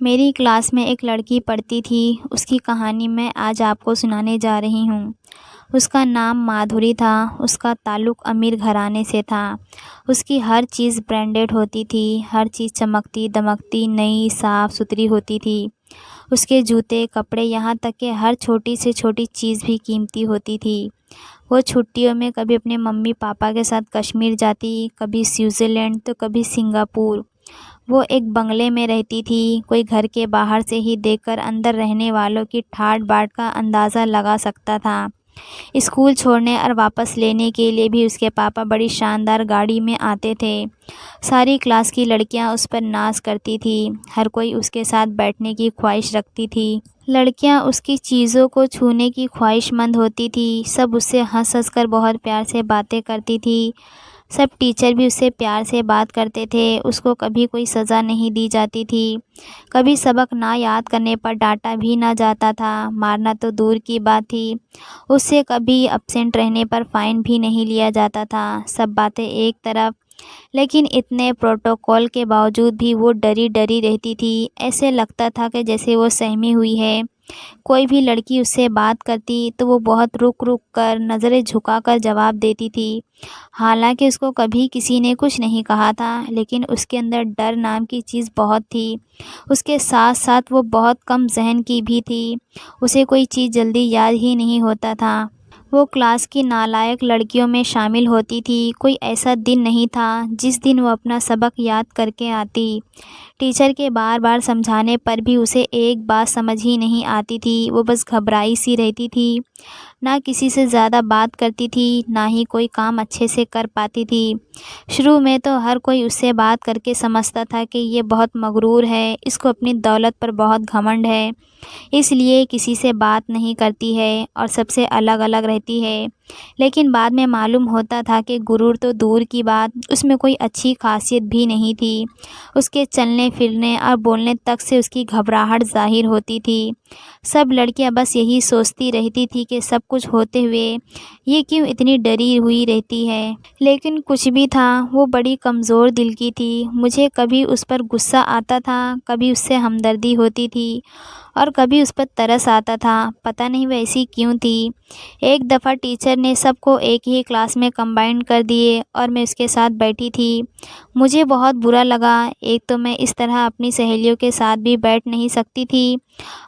मेरी क्लास में एक लड़की पढ़ती थी, उसकी कहानी मैं आज आपको सुनाने जा रही हूँ। उसका नाम माधुरी था, उसका ताल्लुक़ अमीर घराने से था। उसकी हर चीज़ ब्रांडेड होती थी, हर चीज़ चमकती दमकती नई साफ़ सुथरी होती थी। उसके जूते, कपड़े, यहाँ तक कि हर छोटी से छोटी चीज़ भी कीमती होती थी। वो छुट्टियों में कभी अपने मम्मी पापा के साथ कश्मीर जाती, कभी स्विट्ज़रलैंड तो कभी सिंगापुर। वो एक बंगले में रहती थी, कोई घर के बाहर से ही देखकर अंदर रहने वालों की ठाट-बाट का अंदाज़ा लगा सकता था। स्कूल छोड़ने और वापस लेने के लिए भी उसके पापा बड़ी शानदार गाड़ी में आते थे। सारी क्लास की लड़कियां उस पर नाज़ करती थी, हर कोई उसके साथ बैठने की ख्वाहिश रखती थी। लड़कियां उसकी चीज़ों को छूने की ख्वाहिशमंद होती थी, सब उससे हँस-हँस कर बहुत प्यार से बातें करती थी। सब टीचर भी उससे प्यार से बात करते थे, उसको कभी कोई सज़ा नहीं दी जाती थी। कभी सबक ना याद करने पर डाँटा भी ना जाता था, मारना तो दूर की बात थी। उससे कभी एब्सेंट रहने पर फ़ाइन भी नहीं लिया जाता था। सब बातें एक तरफ, लेकिन इतने प्रोटोकॉल के बावजूद भी वो डरी-डरी रहती थी। ऐसे लगता था कि जैसे वो सहमी हुई है। कोई भी लड़की उससे बात करती तो वो बहुत रुक-रुक कर, नज़रें झुकाकर जवाब देती थी। हालांकि उसको कभी किसी ने कुछ नहीं कहा था, लेकिन उसके अंदर डर नाम की चीज़ बहुत थी। उसके साथ-साथ वो बहुत कम ज़हन की भी थी। उसे कोई चीज़ जल्दी याद ही नहीं होता था। वो क्लास की नालायक लड़कियों में शामिल होती थी। कोई ऐसा दिन नहीं था जिस दिन वो अपना सबक याद करके आती। टीचर के बार-बार समझाने पर भी उसे एक बात समझ ही नहीं आती थी। वो बस घबराई सी रहती थी। ना किसी से ज़्यादा बात करती थी, ना ही कोई काम अच्छे से कर पाती थी। शुरू में तो हर कोई उससे बात करके समझता था कि ये बहुत मगरूर है, इसको अपनी दौलत पर बहुत घमंड है, इसलिए किसी से बात नहीं करती है और सबसे अलग-अलग रहती है। लेकिन बाद में मालूम होता था कि गुरूर तो दूर की बात, उसमें कोई अच्छी ख़ासियत भी नहीं थी। उसके चलने-फिरने और बोलने तक से उसकी घबराहट ज़ाहिर होती थी। सब लड़कियां बस यही सोचती रहती थी कि सब कुछ होते हुए ये क्यों इतनी डरी हुई रहती है। लेकिन कुछ भी था, वो बड़ी कमज़ोर दिल की थी। मुझे कभी उस पर गुस्सा आता था, कभी उससे हमदर्दी होती थी और कभी उस पर तरस आता था। पता नहीं वैसी क्यों थी। एक दफ़ा टीचर ने सबको एक ही क्लास में कंबाइन कर दिए और मैं उसके साथ बैठी थी। मुझे बहुत बुरा लगा। एक तो मैं इस तरह अपनी सहेलियों के साथ भी बैठ नहीं सकती थी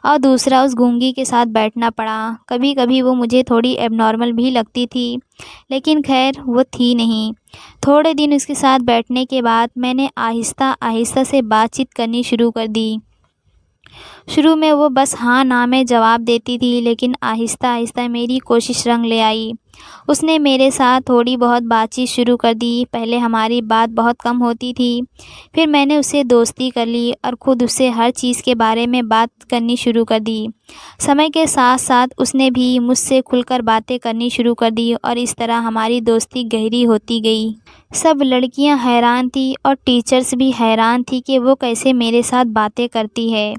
और दूसरा उस गूंगी के साथ बैठना पड़ा। कभी-कभी वो मुझे थोड़ी एबनॉर्मल भी लगती थी, लेकिन खैर वो थी नहीं। थोड़े दिन उसके साथ बैठने के बाद मैंने आहिस्ता-आहिस्ता से बातचीत करनी शुरू कर दी। शुरू में वो बस हाँ ना में जवाब देती थी, लेकिन आहिस्ता-आहिस्ता मेरी कोशिश रंग ले आई। उसने मेरे साथ थोड़ी बहुत बातचीत शुरू कर दी। पहले हमारी बात बहुत कम होती थी, फिर मैंने उससे दोस्ती कर ली और ख़ुद उससे हर चीज़ के बारे में बात करनी शुरू कर दी। समय के साथ-साथ उसने भी मुझसे खुलकर बातें करनी शुरू कर दी और इस तरह हमारी दोस्ती गहरी होती गई। सब लड़कियां हैरान थी और टीचर्स भी हैरान थी कि वो कैसे मेरे साथ बातें करती है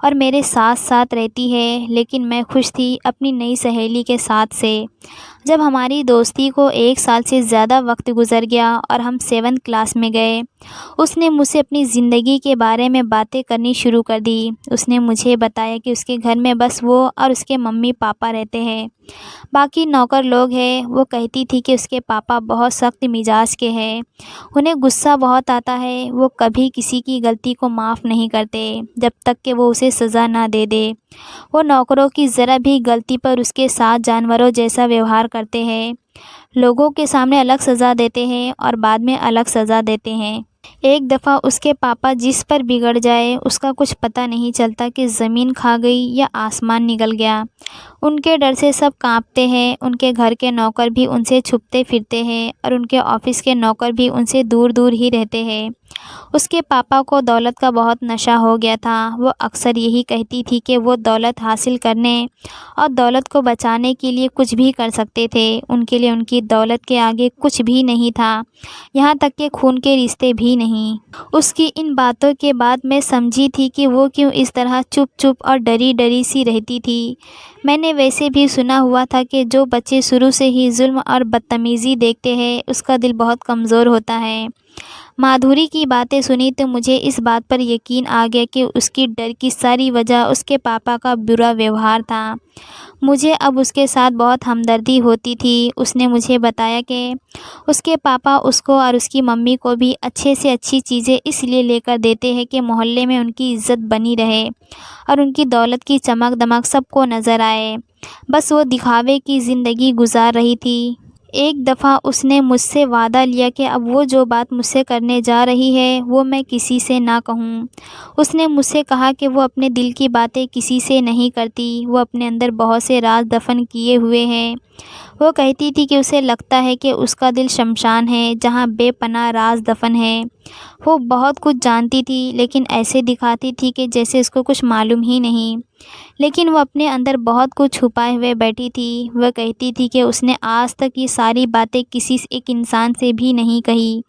और मेरे साथ-साथ रहती है, लेकिन मैं खुश थी अपनी नई सहेली के साथ से। जब हमारी दोस्ती को 1 साल से ज़्यादा वक्त गुज़र गया और हम 7th क्लास में गए, उसने मुझसे अपनी ज़िंदगी के बारे में बातें करनी शुरू कर दी। उसने मुझे बताया कि उसके घर में बस वो और उसके मम्मी-पापा रहते हैं, बाकी नौकर लोग हैं। वो कहती थी कि उसके पापा बहुत सख्त मिजाज के हैं, उन्हें गुस्सा बहुत आता है, वो कभी किसी की गलती को माफ़ नहीं करते जब तक कि वो उसे सज़ा ना दे दे। वो नौकरों की ज़रा भी गलती पर उसके साथ जानवरों जैसा व्यवहार करते हैं। लोगों के सामने अलग सज़ा देते हैं और बाद में अलग सज़ा देते हैं। एक दफ़ा उसके पापा जिस पर बिगड़ जाए, उसका कुछ पता नहीं चलता कि ज़मीन खा गई या आसमान निगल गया। उनके डर से सब कांपते हैं। उनके घर के नौकर भी उनसे छुपते फिरते हैं और उनके ऑफिस के नौकर भी उनसे दूर-दूर ही रहते हैं। उसके पापा को दौलत का बहुत नशा हो गया था। वो अक्सर यही कहती थी कि वो दौलत हासिल करने और दौलत को बचाने के लिए कुछ भी कर सकते थे। उनके लिए उनकी दौलत के आगे कुछ भी नहीं था, यहाँ तक कि खून के रिश्ते भी नहीं। उसकी इन बातों के बाद मैं समझी थी कि वो क्यों इस तरह चुप-चुप और डरी-डरी सी रहती थी। मैंने वैसे भी सुना हुआ था कि जो बच्चे शुरू से ही जुल्म और बदतमीज़ी देखते हैं, उसका दिल बहुत कमज़ोर होता है। माधुरी की बातें सुनी तो मुझे इस बात पर यकीन आ गया कि उसकी डर की सारी वजह उसके पापा का बुरा व्यवहार था। मुझे अब उसके साथ बहुत हमदर्दी होती थी। उसने मुझे बताया कि उसके पापा उसको और उसकी मम्मी को भी अच्छे से अच्छी चीज़ें इसलिए लेकर देते हैं कि मोहल्ले में उनकी इज़्ज़त बनी रहे और उनकी दौलत की चमक-दमक सबको नज़र आए। बस वो दिखावे की ज़िंदगी गुजार रही थी। एक दफ़ा उसने मुझसे वादा लिया कि अब वो जो बात मुझसे करने जा रही है वो मैं किसी से ना कहूँ। उसने मुझसे कहा कि वो अपने दिल की बातें किसी से नहीं करती, वो अपने अंदर बहुत से राज दफ़न किए हुए हैं। वो कहती थी कि उसे लगता है कि उसका दिल शमशान है जहाँ बेपनाह राज दफ़न है। वो बहुत कुछ जानती थी लेकिन ऐसे दिखाती थी कि जैसे उसको कुछ मालूम ही नहीं। लेकिन वो अपने अंदर बहुत कुछ छुपाए हुए बैठी थी। वह कहती थी कि उसने आज तक ये सारी बातें किसी एक इंसान से भी नहीं कही,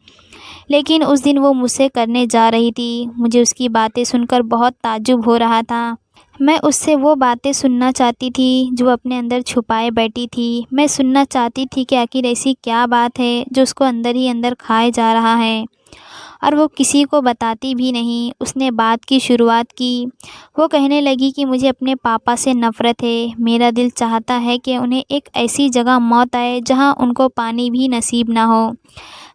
लेकिन उस दिन वो मुझसे करने जा रही थी। मुझे उसकी बातें सुनकर बहुत ताज्जुब हो रहा था। मैं उससे वो बातें सुनना चाहती थी जो अपने अंदर छुपाए बैठी थी। मैं सुनना चाहती थी कि आखिर ऐसी क्या बात है जो उसको अंदर ही अंदर खाए जा रहा है और वो किसी को बताती भी नहीं। उसने बात की शुरुआत की। वो कहने लगी कि मुझे अपने पापा से नफ़रत है। मेरा दिल चाहता है कि उन्हें एक ऐसी जगह मौत आए जहाँ उनको पानी भी नसीब ना हो।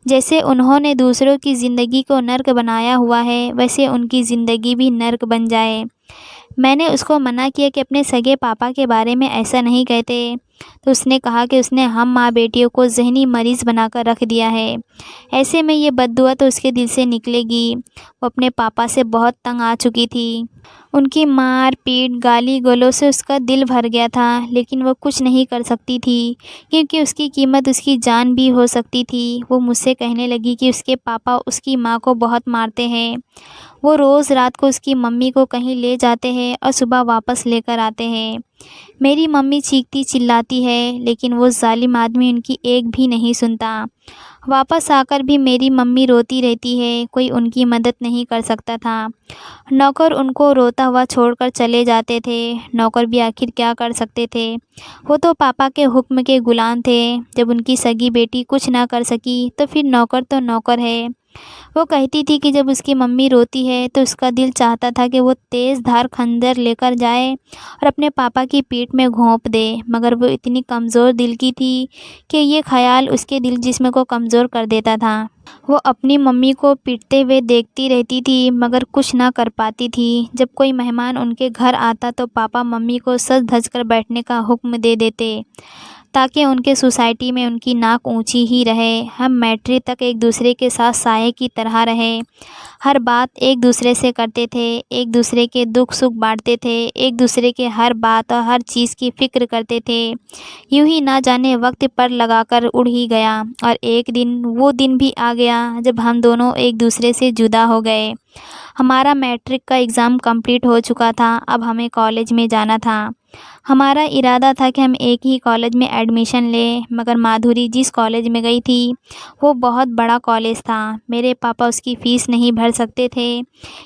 जैसे उन्होंने दूसरों की ज़िंदगी को नर्क बनाया हुआ है वैसे उनकी ज़िंदगी भी नर्क बन जाए। मैंने उसको मना किया कि अपने सगे पापा के बारे में ऐसा नहीं कहते, तो उसने कहा कि उसने हम माँ बेटियों को ज़हनी मरीज़ बनाकर रख दिया है। ऐसे में ये बद्दुआ तो उसके दिल से निकलेगी। वो अपने पापा से बहुत तंग आ चुकी थी। उनकी मार पीट गाली गलौज से उसका दिल भर गया था, लेकिन वो कुछ नहीं कर सकती थी क्योंकि उसकी कीमत उसकी जान भी हो सकती थी। वो मुझसे कहने लगी कि उसके पापा उसकी माँ को बहुत मारते हैं। वो रोज़ रात को उसकी मम्मी को कहीं ले जाते हैं और सुबह वापस लेकर आते हैं। मेरी मम्मी चीखती चिल्लाती है लेकिन वो ज़ालिम आदमी उनकी एक भी नहीं सुनता। वापस आकर भी मेरी मम्मी रोती रहती है, कोई उनकी मदद नहीं कर सकता था। नौकर उनको रोता हुआ छोड़कर चले जाते थे। नौकर भी आखिर क्या कर सकते थे, वो तो पापा के हुक्म के गुलाम थे। जब उनकी सगी बेटी कुछ ना कर सकी तो फिर नौकर तो नौकर है। वो कहती थी कि जब उसकी मम्मी रोती है तो उसका दिल चाहता था कि वो तेज़ धार खंजर लेकर जाए और अपने पापा की पीठ में घोंप दे, मगर वो इतनी कमज़ोर दिल की थी कि ये ख़याल उसके दिल जिस्म को कमज़ोर कर देता था। वो अपनी मम्मी को पीटते हुए देखती रहती थी मगर कुछ ना कर पाती थी। जब कोई मेहमान उनके घर आता तो पापा मम्मी को सज धज कर बैठने का हुक्म दे देते ताकि उनके सोसाइटी में उनकी नाक ऊंची ही रहे। हम मैट्रिक तक एक दूसरे के साथ साये की तरह रहे। हर बात एक दूसरे से करते थे, एक दूसरे के दुख सुख बांटते थे, एक दूसरे के हर बात और हर चीज़ की फ़िक्र करते थे। यूं ही ना जाने वक्त पर लगाकर उड़ ही गया और एक दिन वो दिन भी आ गया जब हम दोनों एक दूसरे से जुदा हो गए। हमारा मैट्रिक का एग्ज़ाम कंप्लीट हो चुका था। अब हमें कॉलेज में जाना था। हमारा इरादा था कि हम एक ही कॉलेज में एडमिशन लें, मगर माधुरी जिस कॉलेज में गई थी वो बहुत बड़ा कॉलेज था। मेरे पापा उसकी फ़ीस नहीं भर सकते थे,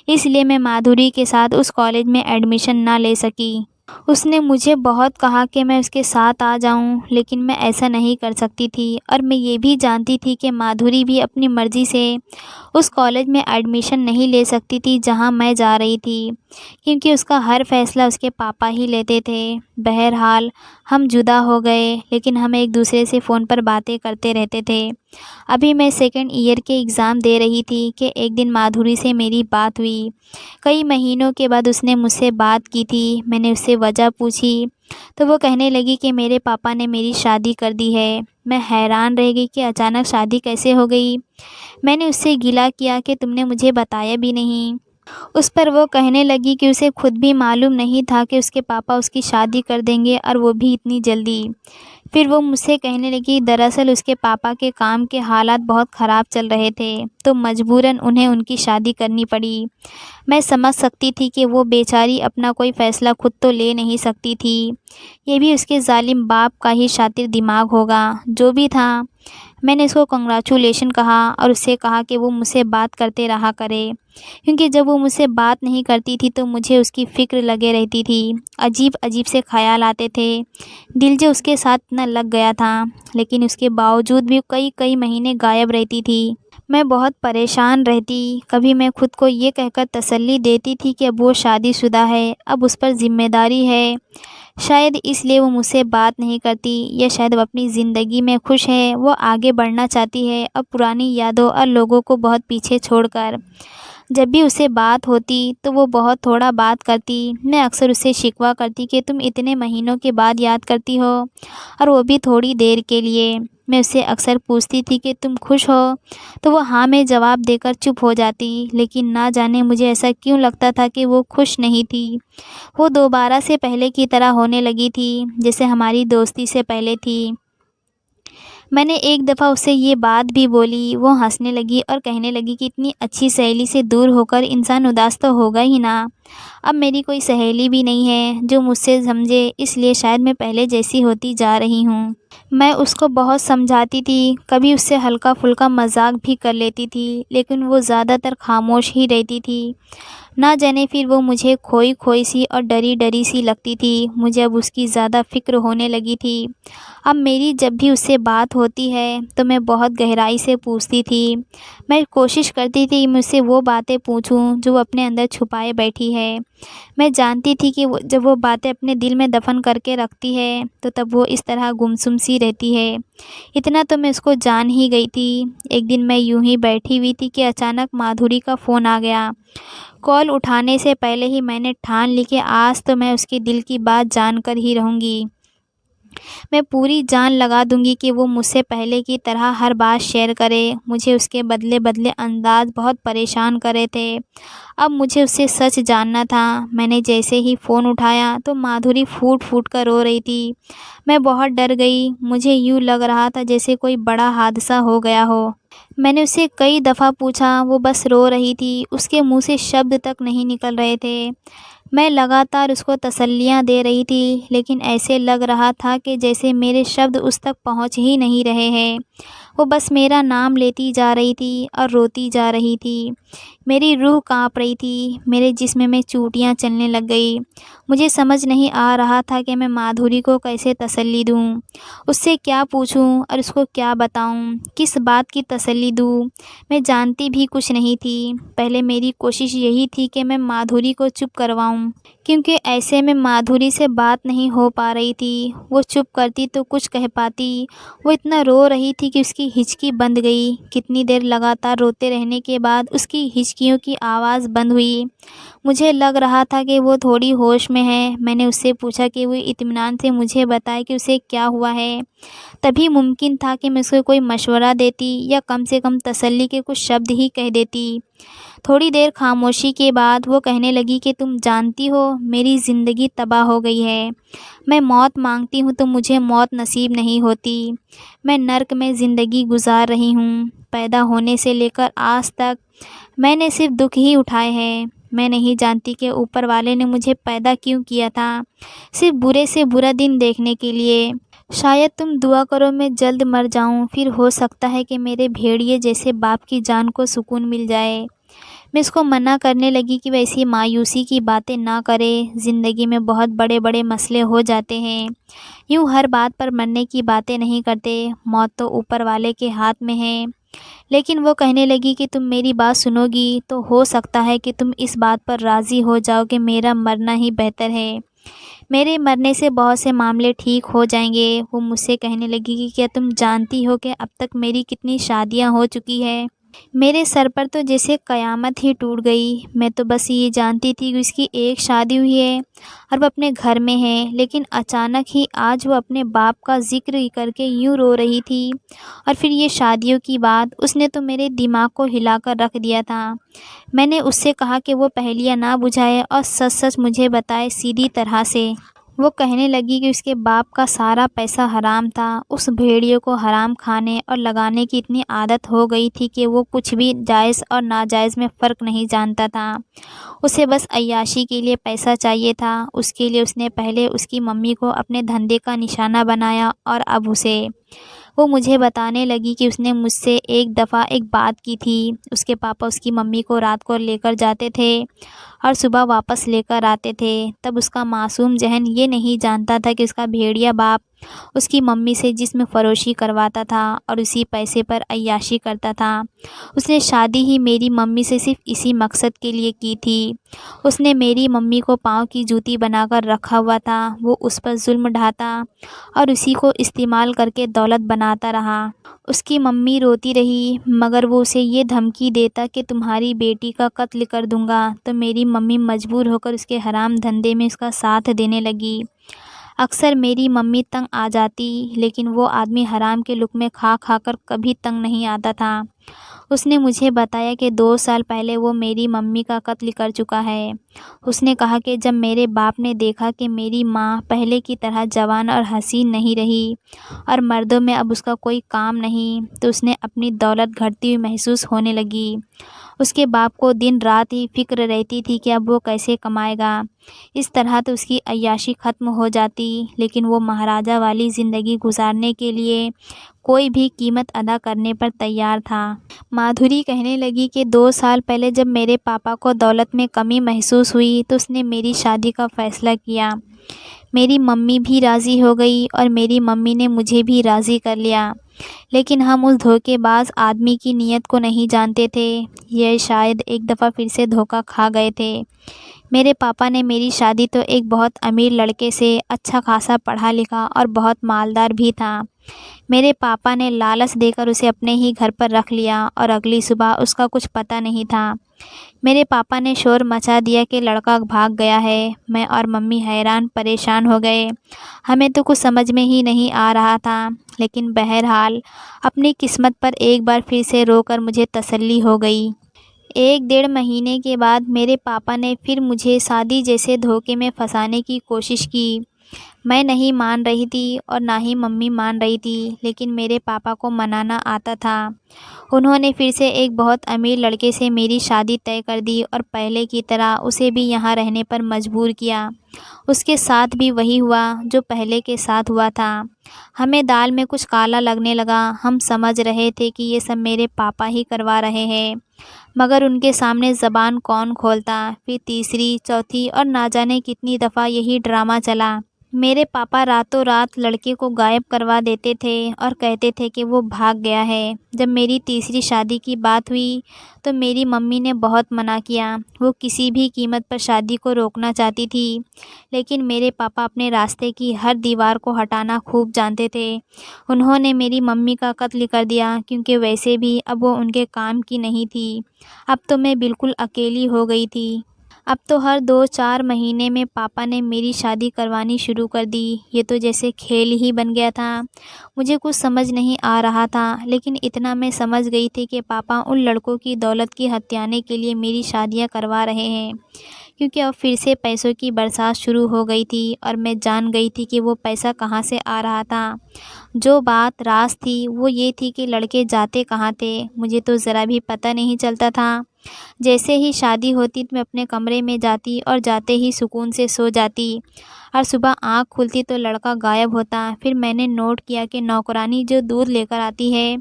इसलिए मैं माधुरी के साथ उस कॉलेज में एडमिशन ना ले सकी। उसने मुझे बहुत कहा कि मैं उसके साथ आ जाऊं, लेकिन मैं ऐसा नहीं कर सकती थी और मैं ये भी जानती थी कि माधुरी भी अपनी मर्ज़ी से उस कॉलेज में एडमिशन नहीं ले सकती थी जहां मैं जा रही थी, क्योंकि उसका हर फ़ैसला उसके पापा ही लेते थे। बहरहाल हम जुदा हो गए, लेकिन हम एक दूसरे से फ़ोन पर बातें करते रहते थे। अभी मैं सेकंड ईयर के एग्ज़ाम दे रही थी कि एक दिन माधुरी से मेरी बात हुई। कई महीनों के बाद उसने मुझसे बात की थी। मैंने उससे वजह पूछी तो वो कहने लगी कि मेरे पापा ने मेरी शादी कर दी है। मैं हैरान रह गई कि अचानक शादी कैसे हो गई। मैंने उससे गिला किया कि तुमने मुझे बताया भी नहीं। उस पर वो कहने लगी कि उसे खुद भी मालूम नहीं था कि उसके पापा उसकी शादी कर देंगे और वो भी इतनी जल्दी। फिर वो मुझसे कहने लगी दरअसल उसके पापा के काम के हालात बहुत ख़राब चल रहे थे, तो मजबूरन उन्हें उनकी शादी करनी पड़ी। मैं समझ सकती थी कि वो बेचारी अपना कोई फ़ैसला खुद तो ले नहीं सकती थी। ये भी उसके ज़ालिम बाप का ही शातिर दिमाग होगा। जो भी था, मैंने उसको कंग्रेचुलेशन कहा और उससे कहा कि वो मुझसे बात करते रहा करे, क्योंकि जब वो मुझसे बात नहीं करती थी तो मुझे उसकी फ़िक्र लगे रहती थी। अजीब अजीब से ख़याल आते थे। दिल जो उसके साथ न लग गया था, लेकिन उसके बावजूद भी कई कई महीने गायब रहती थी। मैं बहुत परेशान रहती। कभी मैं खुद को ये कहकर तसल्ली देती थी कि अब वो शादीशुदा है, अब उस पर ज़िम्मेदारी है। शायद इसलिए वो मुझसे बात नहीं करती, या शायद वो अपनी ज़िंदगी में खुश है, वो आगे बढ़ना चाहती है अब पुरानी यादों और लोगों को बहुत पीछे छोड़कर। जब भी उससे बात होती तो वो बहुत थोड़ा बात करती। मैं अक्सर उससे शिकवा करती कि तुम इतने महीनों के बाद याद करती हो, और वो भी थोड़ी देर के लिए। मैं उससे अक्सर पूछती थी कि तुम खुश हो, तो वो हाँ में जवाब देकर चुप हो जाती। लेकिन ना जाने मुझे ऐसा क्यों लगता था कि वो खुश नहीं थी। वो दोबारा से पहले की तरह होने लगी थी, जैसे हमारी दोस्ती से पहले थी। मैंने एक दफ़ा उससे ये बात भी बोली। वो हंसने लगी और कहने लगी कि इतनी अच्छी सहेली से दूर होकर इंसान उदास तो होगा ही ना। अब मेरी कोई सहेली भी नहीं है जो मुझसे समझे, इसलिए शायद मैं पहले जैसी होती जा रही हूँ। मैं उसको बहुत समझाती थी, कभी उससे हल्का फुल्का मजाक भी कर लेती थी, लेकिन वो ज़्यादातर खामोश ही रहती थी। ना जाने फिर वो मुझे खोई खोई सी और डरी डरी सी लगती थी। मुझे अब उसकी ज़्यादा फ़िक्र होने लगी थी। अब मेरी जब भी उससे बात होती है तो मैं बहुत गहराई से पूछती थी। मैं कोशिश करती थी मुझसे वो बातें पूछूं जो वो अपने अंदर छुपाए बैठी है। मैं जानती थी कि जब वो बातें अपने दिल में दफन करके रखती है तो तब वो इस तरह गुमसुम सी रहती है। इतना तो मैं उसको जान ही गई थी। एक दिन मैं यूं ही बैठी हुई थी कि अचानक माधुरी का फ़ोन आ गया। कॉल उठाने से पहले ही मैंने ठान ली कि आज तो मैं उसके दिल की बात जानकर ही रहूँगी। मैं पूरी जान लगा दूँगी कि वो मुझसे पहले की तरह हर बात शेयर करे। मुझे उसके बदले बदले अंदाज़ बहुत परेशान कर रहे थे। अब मुझे उससे सच जानना था। मैंने जैसे ही फ़ोन उठाया तो माधुरी फूट-फूट कर रो रही थी। मैं बहुत डर गई। मुझे यूँ लग रहा था जैसे कोई बड़ा हादसा हो गया हो। मैंने उससे कई दफ़ा पूछा, वो बस रो रही थी। उसके मुँह से शब्द तक नहीं निकल रहे थे। मैं लगातार उसको तसल्लियाँ दे रही थी, लेकिन ऐसे लग रहा था कि जैसे मेरे शब्द उस तक पहुँच ही नहीं रहे हैं। वो बस मेरा नाम लेती जा रही थी और रोती जा रही थी। मेरी रूह काँप रही थी, मेरे जिस्म में चूटियाँ चलने लग गई। मुझे समझ नहीं आ रहा था कि मैं माधुरी को कैसे तसल्ली दूँ, उससे क्या पूछूँ और उसको क्या बताऊँ, किस बात की तसल्ली दूँ। मैं जानती भी कुछ नहीं थी। पहले मेरी कोशिश यही थी कि मैं माधुरी को चुप करवाऊँ, क्योंकि ऐसे में माधुरी से बात नहीं हो पा रही थी। वो चुप करती तो कुछ कह पाती। वो इतना रो रही थी कि उसकी हिचकी बंद गई। कितनी देर लगातार रोते रहने के बाद उसकी हिचकियों की आवाज़ बंद हुई। मुझे लग रहा था कि वो थोड़ी होश में है। मैंने उससे पूछा कि वो इत्मीनान से मुझे बताए कि उसे क्या हुआ है। तभी मुमकिन था कि मैं उसको कोई मशवरा देती, या कम से कम तसल्ली के कुछ शब्द ही कह देती। थोड़ी देर खामोशी के बाद वो कहने लगी कि तुम जानती हो, मेरी ज़िंदगी तबाह हो गई है। मैं मौत मांगती हूँ तो मुझे मौत नसीब नहीं होती। मैं नर्क में ज़िंदगी गुजार रही हूँ। पैदा होने से लेकर आज तक मैंने सिर्फ दुख ही उठाए हैं। मैं नहीं जानती कि ऊपर वाले ने मुझे पैदा क्यों किया था, सिर्फ बुरे से बुरा दिन देखने के लिए। शायद तुम दुआ करो मैं जल्द मर जाऊं, फिर हो सकता है कि मेरे भेड़िए जैसे बाप की जान को सुकून मिल जाए। मैं इसको मना करने लगी कि वैसी मायूसी की बातें ना करे। ज़िंदगी में बहुत बड़े बड़े मसले हो जाते हैं। यूँ हर बात पर मरने की बातें नहीं करते। मौत तो ऊपर वाले के हाथ में है। लेकिन वो कहने लगी कि तुम मेरी बात सुनोगी तो हो सकता है कि तुम इस बात पर राज़ी हो जाओ कि मेरा मरना ही बेहतर है। मेरे मरने से बहुत से मामले ठीक हो जाएंगे। वो मुझसे कहने लगी कि क्या तुम जानती हो कि अब तक मेरी कितनी शादियां हो चुकी है। मेरे सर पर तो जैसे कयामत ही टूट गई। मैं तो बस ये जानती थी कि उसकी एक शादी हुई है और वो अपने घर में है, लेकिन अचानक ही आज वो अपने बाप का ज़िक्र करके यूँ रो रही थी। और फिर ये शादियों की बात, उसने तो मेरे दिमाग को हिलाकर रख दिया था। मैंने उससे कहा कि वो पहेलियाँ ना बुझाए और सच सच मुझे बताए सीधी तरह से। वो कहने लगी कि उसके बाप का सारा पैसा हराम था। उस भेड़ियों को हराम खाने और लगाने की इतनी आदत हो गई थी कि वो कुछ भी जायज़ और नाजायज़ में फ़र्क नहीं जानता था। उसे बस अय्याशी के लिए पैसा चाहिए था। उसके लिए उसने पहले उसकी मम्मी को अपने धंधे का निशाना बनाया, और अब उसे। वो मुझे बताने लगी कि उसने मुझसे एक दफ़ा एक बात की थी। उसके पापा उसकी मम्मी को रात को लेकर जाते थे और सुबह वापस लेकर आते थे। तब उसका मासूम ज़हन ये नहीं जानता था कि उसका भेड़िया बाप उसकी मम्मी से जिस्म फ़रोशी करवाता था और उसी पैसे पर अय्याशी करता था। उसने शादी ही मेरी मम्मी से सिर्फ़ इसी मकसद के लिए की थी। उसने मेरी मम्मी को पाँव की जूती बनाकर रखा हुआ था। वो उस पर ज़ुल्म ढाता और उसी को इस्तेमाल करके दौलत बनाता रहा। उसकी मम्मी रोती रही, मगर वो उसे ये धमकी देता कि तुम्हारी बेटी का कत्ल कर दूँगा, तो मेरी मम्मी मजबूर होकर उसके हराम धंधे में उसका साथ देने लगी। अक्सर मेरी मम्मी तंग आ जाती, लेकिन वो आदमी हराम के लुक़मे खा खा कर कभी तंग नहीं आता था। उसने मुझे बताया कि 2 साल पहले वो मेरी मम्मी का कत्ल कर चुका है। उसने कहा कि जब मेरे बाप ने देखा कि मेरी माँ पहले की तरह जवान और हसीन नहीं रही और मर्दों में अब उसका कोई काम नहीं, तो उसने अपनी दौलत घटती हुई महसूस होने लगी। उसके बाप को दिन रात ही फ़िक्र रहती थी कि अब वो कैसे कमाएगा। इस तरह तो उसकी अय्याशी ख़त्म हो जाती, लेकिन वो महाराजा वाली ज़िंदगी गुजारने के लिए कोई भी कीमत अदा करने पर तैयार था। माधुरी कहने लगी कि 2 साल पहले जब मेरे पापा को दौलत में कमी महसूस हुई, तो उसने मेरी शादी का फ़ैसला किया। मेरी मम्मी भी राज़ी हो गई और मेरी मम्मी ने मुझे भी राज़ी कर लिया। लेकिन हम उस धोखेबाज आदमी की नीयत को नहीं जानते थे। यह शायद एक दफ़ा फिर से धोखा खा गए थे। मेरे पापा ने मेरी शादी तो एक बहुत अमीर लड़के से, अच्छा खासा पढ़ा लिखा और बहुत मालदार भी था। मेरे पापा ने लालच देकर उसे अपने ही घर पर रख लिया और अगली सुबह उसका कुछ पता नहीं था। मेरे पापा ने शोर मचा दिया कि लड़का भाग गया है। मैं और मम्मी हैरान परेशान हो गए। हमें तो कुछ समझ में ही नहीं आ रहा था, लेकिन बहरहाल अपनी किस्मत पर एक बार फिर से रोकर मुझे तसल्ली हो गई। 1 डेढ़ महीने के बाद मेरे पापा ने फिर मुझे शादी जैसे धोखे में फंसाने की कोशिश की। मैं नहीं मान रही थी और ना ही मम्मी मान रही थी, लेकिन मेरे पापा को मनाना आता था। उन्होंने फिर से एक बहुत अमीर लड़के से मेरी शादी तय कर दी और पहले की तरह उसे भी यहाँ रहने पर मजबूर किया। उसके साथ भी वही हुआ जो पहले के साथ हुआ था। हमें दाल में कुछ काला लगने लगा। हम समझ रहे थे कि ये सब मेरे पापा ही करवा रहे हैं, मगर उनके सामने ज़बान कौन खोलता। फिर तीसरी, चौथी और ना जाने कितनी दफ़ा यही ड्रामा चला। मेरे पापा रातों रात लड़के को गायब करवा देते थे और कहते थे कि वो भाग गया है। जब मेरी तीसरी शादी की बात हुई तो मेरी मम्मी ने बहुत मना किया। वो किसी भी कीमत पर शादी को रोकना चाहती थी, लेकिन मेरे पापा अपने रास्ते की हर दीवार को हटाना खूब जानते थे। उन्होंने मेरी मम्मी का कत्ल कर दिया, क्योंकि वैसे भी अब वो उनके काम की नहीं थी। अब तो मैं बिल्कुल अकेली हो गई थी। अब तो हर 2-4 महीने में पापा ने मेरी शादी करवानी शुरू कर दी। ये तो जैसे खेल ही बन गया था। मुझे कुछ समझ नहीं आ रहा था, लेकिन इतना मैं समझ गई थी कि पापा उन लड़कों की दौलत की हथियाने के लिए मेरी शादियां करवा रहे हैं, क्योंकि अब फिर से पैसों की बरसात शुरू हो गई थी और मैं जान गई थी कि वो पैसा कहाँ से आ रहा था। जो बात राज थी वो ये थी कि लड़के जाते कहाँ थे, मुझे तो ज़रा भी पता नहीं चलता था। जैसे ही शादी होती तो मैं अपने कमरे में जाती और जाते ही सुकून से सो जाती, और सुबह आँख खुलती तो लड़का गायब होता। फिर मैंने नोट किया कि नौकरानी जो दूध लेकर आती है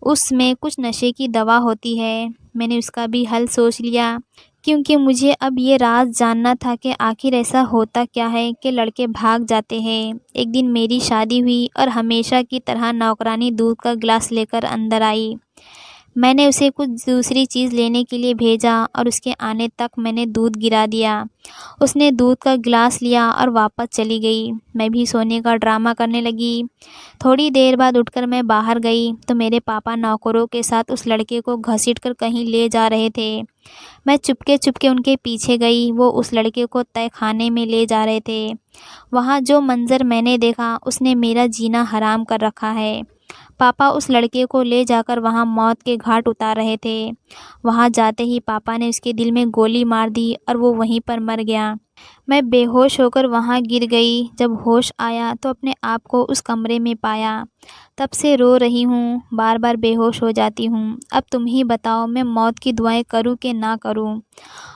उसमें कुछ नशे की दवा होती है। मैंने उसका भी हल सोच लिया, क्योंकि मुझे अब ये राज जानना था कि आखिर ऐसा होता क्या है कि लड़के भाग जाते हैं। एक दिन मेरी शादी हुई और हमेशा की तरह नौकरानी दूध का गिलास लेकर अंदर आई। मैंने उसे कुछ दूसरी चीज़ लेने के लिए भेजा और उसके आने तक मैंने दूध गिरा दिया। उसने दूध का गिलास लिया और वापस चली गई। मैं भी सोने का ड्रामा करने लगी। थोड़ी देर बाद उठकर मैं बाहर गई तो मेरे पापा नौकरों के साथ उस लड़के को घसीटकर कहीं ले जा रहे थे। मैं चुपके चुपके उनके पीछे गई। वो उस लड़के को तय खाने में ले जा रहे थे। वहाँ जो मंज़र मैंने देखा उसने मेरा जीना हराम कर रखा है। पापा उस लड़के को ले जाकर वहाँ मौत के घाट उतार रहे थे। वहाँ जाते ही पापा ने उसके दिल में गोली मार दी और वो वहीं पर मर गया। मैं बेहोश होकर वहाँ गिर गई। जब होश आया तो अपने आप को उस कमरे में पाया। तब से रो रही हूँ, बार बार बेहोश हो जाती हूँ। अब तुम ही बताओ, मैं मौत की दुआएं करूँ कि ना करूँ।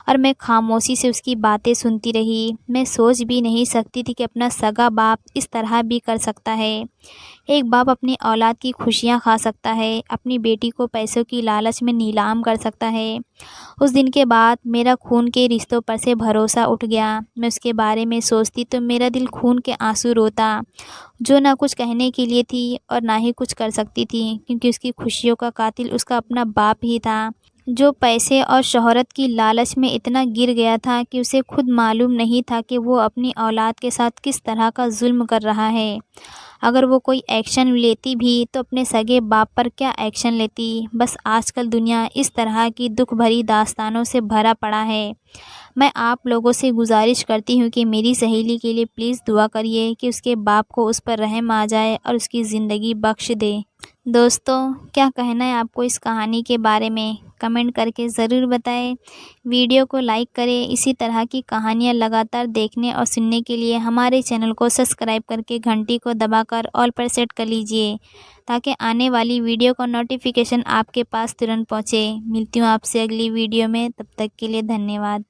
और मैं खामोशी से उसकी बातें सुनती रही। मैं सोच भी नहीं सकती थी कि अपना सगा बाप इस तरह भी कर सकता है। एक बाप अपनी औलाद की खुशियाँ खा सकता है, अपनी बेटी को पैसों की लालच में नीलाम कर सकता है। उस दिन के बाद मेरा खून के रिश्तों पर से भरोसा उठ गया। मैं उसके बारे में सोचती तो मेरा दिल खून के आंसू रोता, जो ना कुछ कहने के लिए थी और ना ही कुछ कर सकती थी, क्योंकि उसकी खुशियों का कातिल उसका अपना बाप ही था, जो पैसे और शोहरत की लालच में इतना गिर गया था कि उसे खुद मालूम नहीं था कि वो अपनी औलाद के साथ किस तरह का जुल्म कर रहा है। अगर वो कोई एक्शन लेती भी तो अपने सगे बाप पर क्या एक्शन लेती। बस आजकल दुनिया इस तरह की दुख भरी दास्तानों से भरा पड़ा है। मैं आप लोगों से गुजारिश करती हूँ कि मेरी सहेली के लिए प्लीज़ दुआ करिए कि उसके बाप को उस पर रहम आ जाए और उसकी ज़िंदगी बख्श दे। दोस्तों, क्या कहना है आपको इस कहानी के बारे में? कमेंट करके ज़रूर बताएं। वीडियो को लाइक करें। इसी तरह की कहानियाँ लगातार देखने और सुनने के लिए हमारे चैनल को सब्सक्राइब करके घंटी को दबाकर ऑल पर सेट कर लीजिए, ताकि आने वाली वीडियो का नोटिफिकेशन आपके पास तुरंत पहुँचे। मिलती हूँ आपसे अगली वीडियो में, तब तक के लिए धन्यवाद।